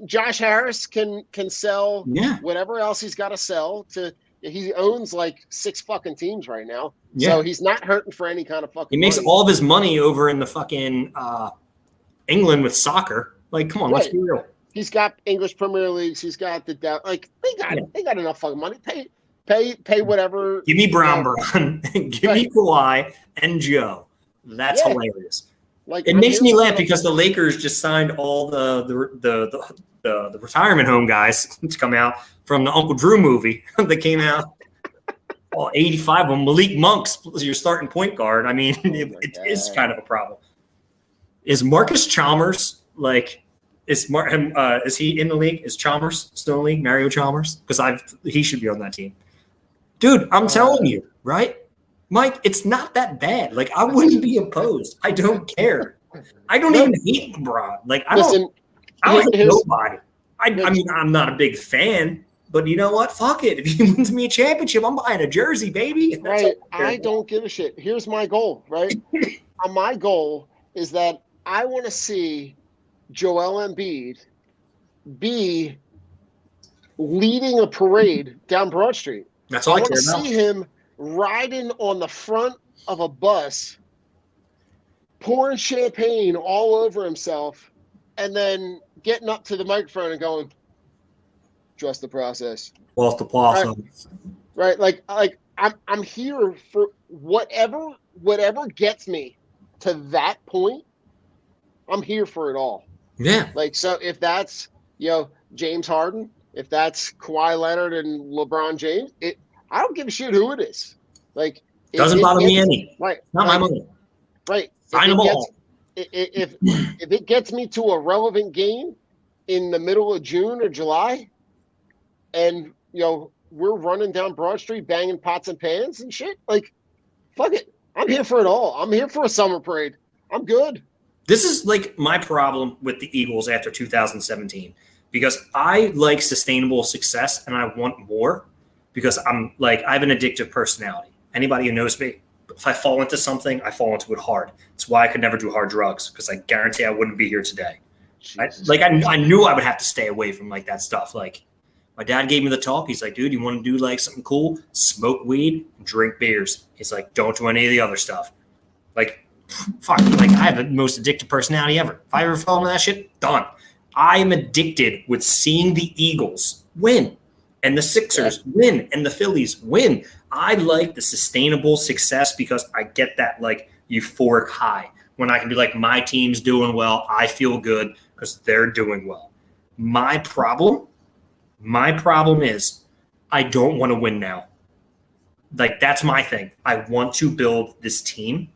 Josh Harris can sell whatever else he's got to sell to. He owns like 6 fucking teams right now. Yeah. So he's not hurting for any kind of fucking He makes money. all of his money over in the fucking England with soccer. Like, come on, let's be real. He's got English Premier Leagues. He's got they got enough fucking money. Pay whatever. Give me Brown. Give me Kawhi and Joe. That's hilarious. Like, it makes me laugh because the Lakers just signed all the retirement home guys to come out from the Uncle Drew movie that came out. All 85 of them. Malik Monk's your starting point guard. I mean, it is kind of a problem. Is Marcus Chalmers is he in the league? Is Chalmers still in the league? Mario Chalmers? Because he should be on that team. Dude, I'm telling you, right? Mike, it's not that bad. Like, I wouldn't be opposed. I don't care. I don't even hate LeBron. Like, I don't hate nobody. I mean, I'm not a big fan, but you know what? Fuck it. If he wins me a championship, I'm buying a jersey, baby. Right. I don't give a shit. Here's my goal, right? My goal is that I want to see Joel Embiid be leading a parade down Broad Street. That's all I care about. I want to see him riding on the front of a bus, pouring champagne all over himself, and then getting up to the microphone and going, "Trust the process." Trust the process. Right. Like I'm here for whatever gets me to that point. I'm here for it all. Yeah. Like, so if that's, James Harden, if that's Kawhi Leonard and LeBron James, I don't give a shit who it is. Like, doesn't bother me any. Right. Not my money. Right. Sign them all. if it gets me to a relevant game in the middle of June or July, and we're running down Broad Street banging pots and pans and shit, like, fuck it, I'm here for it all. I'm here for a summer parade. I'm good. This is like my problem with the Eagles after 2017, because I like sustainable success and I want more, because I have an addictive personality. Anybody who knows me, if I fall into something, I fall into it hard. It's why I could never do hard drugs, because I guarantee I wouldn't be here today. I knew I would have to stay away from like that stuff. Like, my dad gave me the talk. He's like, dude, you want to do like something cool? Smoke weed, drink beers. He's like, don't do any of the other stuff. Like, fuck, like, I have the most addictive personality ever. If I ever fall into that shit, done. I am addicted with seeing the Eagles win and the Sixers win and the Phillies win. I like the sustainable success because I get that like euphoric high when I can be like, my team's doing well. I feel good because they're doing well. My problem is I don't want to win now. Like, that's my thing. I want to build this team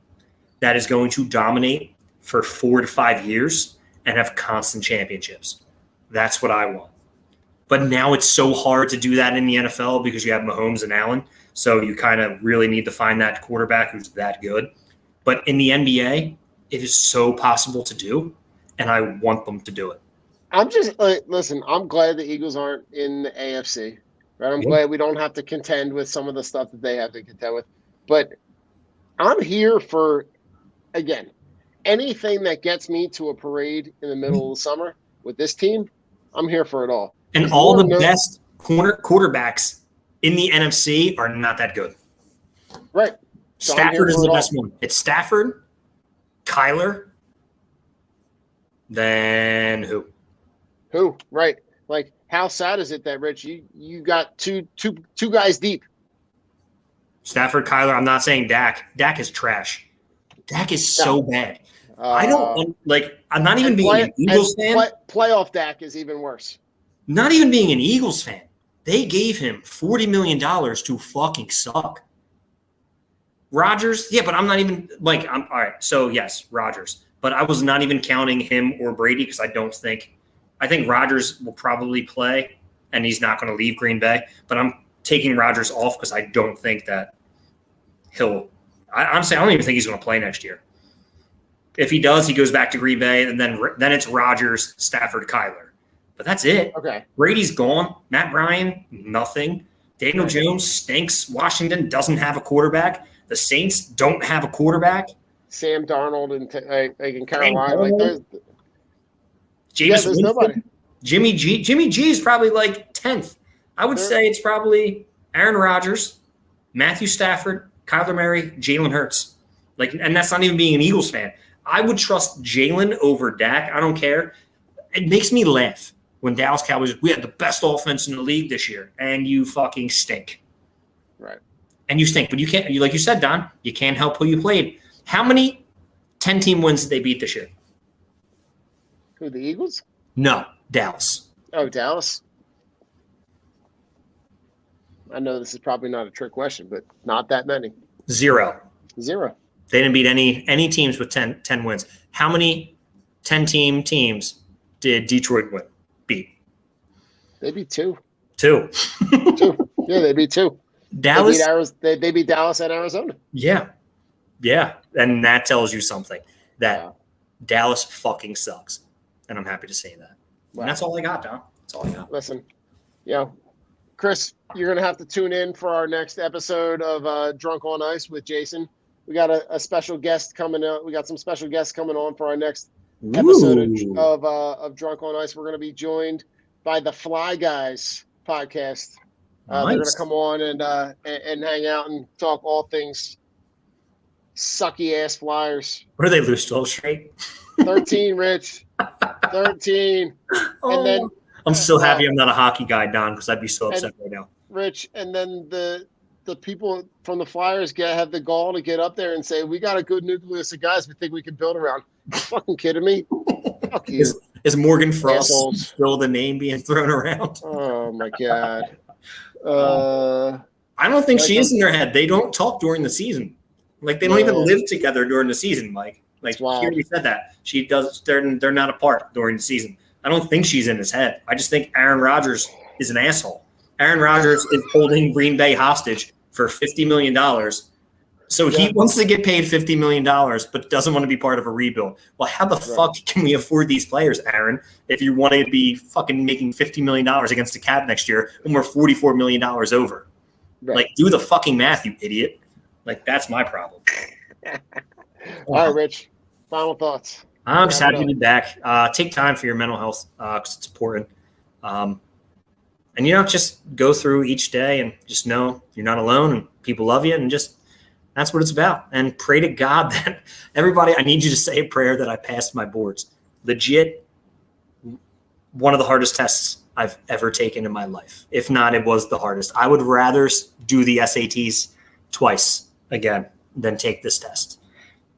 that is going to dominate for 4 to 5 years and have constant championships. That's what I want. But now it's so hard to do that in the NFL because you have Mahomes and Allen. So you kind of really need to find that quarterback who's that good. But in the NBA, it is so possible to do, and I want them to do it. I'm just listen, I'm glad the Eagles aren't in the AFC. Right? I'm glad we don't have to contend with some of the stuff that they have to contend with. But I'm here for, again, anything that gets me to a parade in the middle of the summer with this team. I'm here for it all. And all the best quarterbacks in the NFC are not that good. Right. So Stafford is the best one. It's Stafford, Kyler, then who? Who? Right. Like, how sad is it that, Rich, you got two guys deep? Stafford, Kyler. I'm not saying Dak. Dak is trash. Dak is so bad. I don't like. I'm not even being an Eagles fan. Playoff Dak is even worse. Not even being an Eagles fan. They gave him $40 million to fucking suck. Rodgers, yeah, but I'm not even like. I'm all right. So yes, Rodgers, but I was not even counting him or Brady because I think Rodgers will probably play, and he's not going to leave Green Bay. But I'm taking Rodgers off because I don't think that he'll. Honestly, I don't even think he's going to play next year. If he does, he goes back to Green Bay, and then it's Rodgers, Stafford, Kyler. But that's it. Okay. Brady's gone. Matt Ryan, nothing. Daniel Jones stinks. Washington doesn't have a quarterback. The Saints don't have a quarterback. Sam Darnold in Carolina. Jameis there's nobody. Jimmy G. Jimmy G is probably like 10th. I would say it's probably Aaron Rodgers, Matthew Stafford, Kyler Murray, Jalen Hurts. Like, and that's not even being an Eagles fan. I would trust Jalen over Dak. I don't care. It makes me laugh when Dallas Cowboys, we had the best offense in the league this year, and you fucking stink. Right. And you stink, but you can't, like you said, Don, you can't help who you played. How many 10-team wins did they beat this year? Who, the Eagles? No, Dallas. Oh, Dallas? I know this is probably not a trick question, but not that many. Zero. They didn't beat any teams with 10 wins. How many 10-team teams did Detroit beat? They beat two. Two. Yeah, they beat two. Dallas. They beat Dallas and Arizona. Yeah. And that tells you something, that Dallas fucking sucks. And I'm happy to say that. Wow. And that's all I got, Don. That's all I got. Listen, Chris, you're going to have to tune in for our next episode of Drunk on Ice with Jason. We got a special guest coming out. We got some special guests coming on for our next episode of Drunk on Ice. We're going to be joined by the Fly Guys podcast. Nice. They're going to come on and hang out and talk all things sucky ass Flyers. What do they lose 12 straight? 13, Rich. 13. And then I'm still happy I'm not a hockey guy, Don, because I'd be so upset right now. Rich, and then the people from the Flyers have the gall to get up there and say, we got a good nucleus of guys we think we can build around. Are you fucking kidding me? Fuck you. Is Morgan Frost still the name being thrown around? Oh, my God. I don't think she is in their head. They don't talk during the season. Like, they don't even live together during the season, Mike. Like she already said that. She does. They're not apart during the season. I don't think she's in his head. I just think Aaron Rodgers is an asshole. Aaron Rodgers is holding Green Bay hostage for $50 million. So he wants to get paid $50 million, but doesn't want to be part of a rebuild. Well, how the fuck can we afford these players, Aaron, if you want to be fucking making $50 million against the cap next year when we're $44 million over? Right. Like, do the fucking math, you idiot. Like, that's my problem. All right, Rich. Final thoughts. I'm just happy to be back. Take time for your mental health because it's important. And, just go through each day and just know you're not alone and people love you, and just that's what it's about. And pray to God that everybody, I need you to say a prayer that I passed my boards. Legit, one of the hardest tests I've ever taken in my life. If not, it was the hardest. I would rather do the SATs twice again than take this test.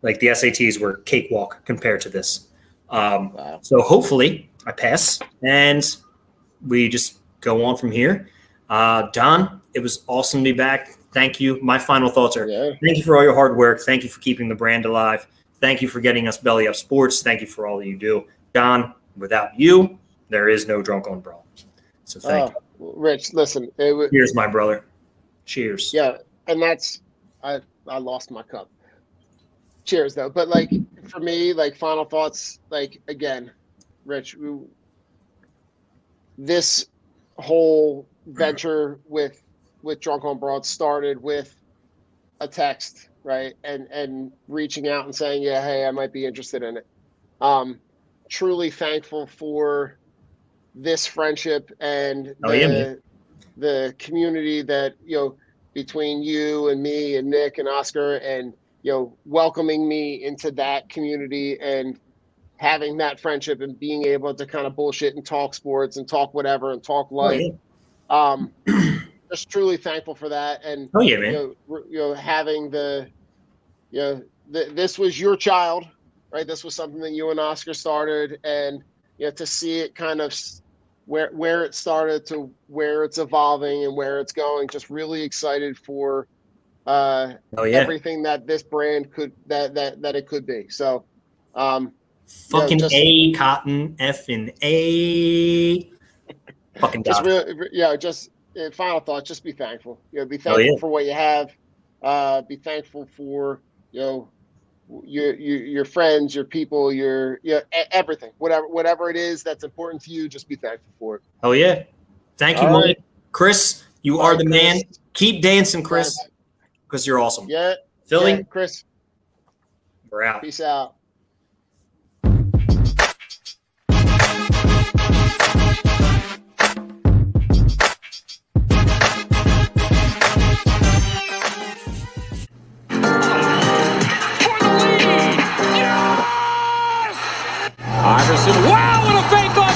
Like, the SATs were cakewalk compared to this. Wow. So hopefully I pass and we just go on from here. Don, it was awesome to be back. Thank you. My final thoughts are thank you for all your hard work. Thank you for keeping the brand alive. Thank you for getting us Belly Up Sports. Thank you for all that you do. Don, without you, there is no Drunk on Brawl. So thank you. Rich, listen. Cheers, my brother. Cheers. Yeah, and that's I lost my cup. Cheers, though. But, like, for me, like, final thoughts, like, again, Rich, this whole venture with Drunk on Broad started with a text, right? And reaching out and saying, yeah, hey, I might be interested in it. Truly thankful for this friendship and the community that, between you and me and Nick and Oscar, and, welcoming me into that community and having that friendship and being able to kind of bullshit and talk sports and talk whatever and talk life. Just truly thankful for that. And having this was your child, right? This was something that you and Oscar started, and to see it kind of where it started to where it's evolving and where it's going. Just really excited for everything that this brand could that it could be. So fucking A Cotton effing A fucking just really, final thought, just be thankful. Be thankful for what you have. Be thankful for your friends, your people, your everything. Whatever it is that's important to you, just be thankful for it. Oh yeah. Thank you, Mike. Chris, you are the man. Keep dancing, Chris, because you're awesome. Yeah. Philly. Yeah, Chris. We're out. Peace out.